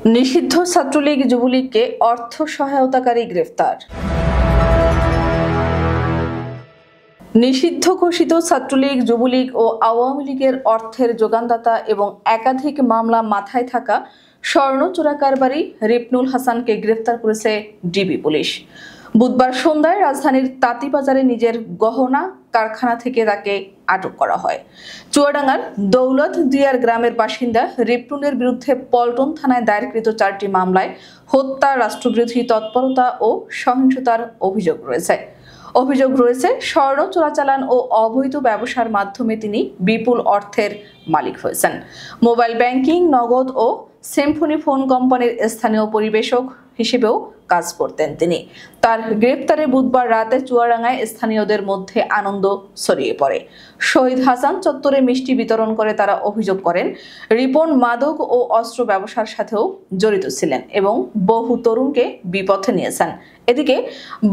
নিষিদ্ধ ছাত্রলীগ যুবলীগকে অর্থ সহায়তাকারী গ্রেফতার। নিষিদ্ধ ঘোষিত ছাত্রলীগ, যুবলীগ ও আওয়ামী লীগের অর্থের যোগানদাতা এবং একাধিক মামলা মাথায় থাকা স্বর্ণ চোরা কারবারি রিপনুল হাসানকে গ্রেফতার করেছে ডিবি পুলিশ। বুধবার সন্ধ্যায় রাজধানীর তাঁতীবাজারে নিজের গহনা কারখানা থেকে তাকে আটক করা হয়। চুয়াডাঙ্গার দৌলত দিয়ার গ্রামের বাসিন্দা রিপনুলের বিরুদ্ধে পল্টন থানায় দায়েরকৃত 4টি মামলায় হত্যা, রাষ্ট্রবিরোধী তৎপরতা ও সহিংসতার অভিযোগ রয়েছে। স্বর্ণ চোরাচালান ও অবৈধ ব্যবসার মাধ্যমে তিনি বিপুল অর্থের মালিক হয়েছেন। মোবাইল ব্যাংকিং, নগদ ও সিম্ফনি ফোন কোম্পানির স্থানীয় পরিবেশক হিসেবেও কাজ করতেন তিনি। তার গ্রেফতারে বুধবার রাতে চুয়াডাঙ্গায় স্থানীয়দের মধ্যে আনন্দ ছড়িয়ে পড়ে। শহীদ হাসান চত্বরে মিষ্টি বিতরণ করে তারা অভিযোগ করেন, রিপন মাদক ও অস্ত্র ব্যবসার সাথেও জড়িত ছিলেন এবং বহু তরুণকে বিপথে নিয়েছেন। এদিকে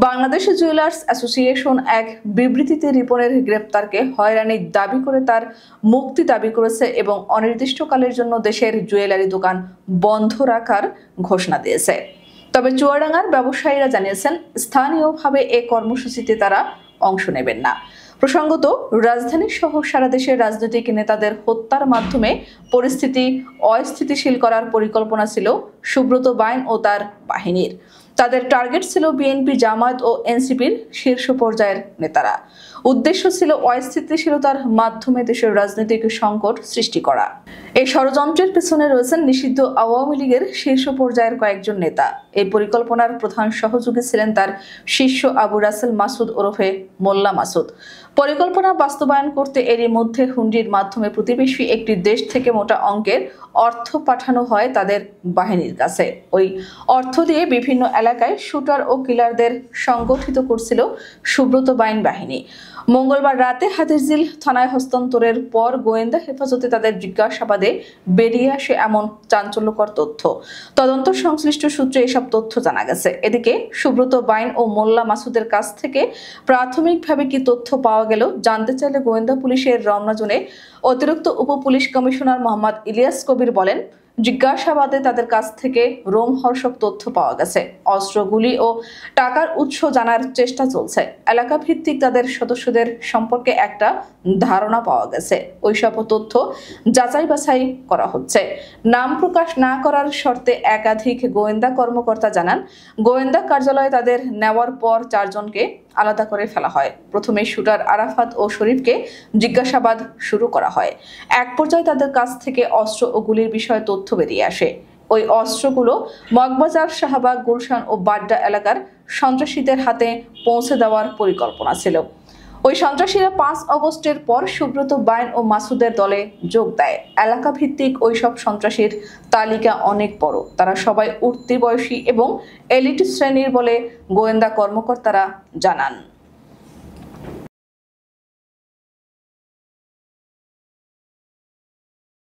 বাংলাদেশ জুয়েলার্স অ্যাসোসিয়েশন এক বিবৃতিতে রিপনের গ্রেপ্তারকে হয়রানির দাবি করে তার মুক্তি দাবি করেছে এবং অনির্দিষ্টকালের জন্য দেশের জুয়েলারি দোকান বন্ধ রাখার ঘোষণা দিয়েছে। তবে চুয়াডাঙ্গার ব্যবসায়ীরা জানিয়েছেন, স্থানীয়ভাবে এ কর্মসূচিতে তারা অংশ নেবেন না। প্রসঙ্গত, রাজধানী সহ সারা দেশের রাজনৈতিক নেতাদের হত্যার মাধ্যমে পরিস্থিতি অস্থিতিশীল করার পরিকল্পনা ছিল সুব্রত বাইন ও তার বাহিনীর। তাদের টার্গেট ছিল বিএনপি, জামায়াত ও এনসিপির শীর্ষ পর্যায়ের নেতারা। উদ্দেশ্য ছিল অস্থিতিশীলতার মাধ্যমে দেশের রাজনৈতিক সংকট সৃষ্টি করা। এই ষড়যন্ত্রের পেছনে রয়েছেন নিষিদ্ধ আওয়ামী লীগের শীর্ষ পর্যায়ের কয়েকজন নেতা। এই পরিকল্পনার প্রধান সহযোগী ছিলেন তার শিষ্য আবু রাসেল মাসুদ ওরফে মোল্লা মাসুদ। পরিকল্পনা বাস্তবায়ন করতে এরই মধ্যে হুন্ডির মাধ্যমে প্রতিবেশী একটি দেশ থেকে মোটা অঙ্কের অর্থ পাঠানো হয় তাদের বাহিনীর কাছে। ওই অর্থ দিয়ে বিভিন্ন এলাকায় শুটার ও কিলারদের সংগঠিত করছিল সুব্রত বাইন বাহিনী। মঙ্গলবার রাতে হাতিরঝিল থানায় হস্তান্তরের পর গোয়েন্দা হেফাজতে তাদের জিজ্ঞাসাবাদে বেরিয়ে আসে এমন চাঞ্চল্যকর তথ্য। তদন্ত সংশ্লিষ্ট সূত্রে এসব তথ্য জানা গেছে। এদিকে সুব্রত বাইন ও মোল্লা মাসুদের কাছ থেকে প্রাথমিকভাবে কি তথ্য পাওয়া গেল জানতে চাইলে গোয়েন্দা পুলিশের রমনা জোনে অতিরিক্ত উপ পুলিশ কমিশনার মোহাম্মদ ইলিয়াস কবির বলেন, জিজ্ঞাসাবাদে তাদের কাছ থেকে রোমহর্ষক তথ্য পাওয়া গেছে। অস্ত্র, গুলি ও টাকার উৎস জানার চেষ্টা চলছে। এলাকা ভিত্তিক তাদের সদস্যদের সম্পর্কে একটা ধারণা পাওয়া গেছে। ওইসব তথ্য যাচাই বাছাই করা হচ্ছে। নাম প্রকাশ না করার শর্তে একাধিক গোয়েন্দা কর্মকর্তা জানান, গোয়েন্দা কার্যালয়ে তাদের নেওয়ার পর 4 জনকে আলাদা করে ফেলা হয়। প্রথমে শুটার আরাফাত ও শরীফকে জিজ্ঞাসাবাদ শুরু করা হয়। এক পর্যায়ে তাদের কাছ থেকে অস্ত্র ও গুলির বিষয়ে তথ্য বেরিয়ে আসে। ওই অস্ত্রগুলো মগবাজার, শাহবাগ, গুলশান ও বাড্ডা এলাকার সন্ত্রাসীদের হাতে পৌঁছে দেওয়ার পরিকল্পনা ছিল। ওই সন্ত্রাসীরা 5 আগস্টের পর সুব্রত বাইন ও মাসুদের দলে যোগ দেয়। এলাকা ভিত্তিক ওইসব সন্ত্রাসীর তালিকা অনেক বড়। তারা সবাই উঠতি বয়সী এবং এলিট শ্রেণীর বলে গোয়েন্দা কর্মকর্তারা জানান।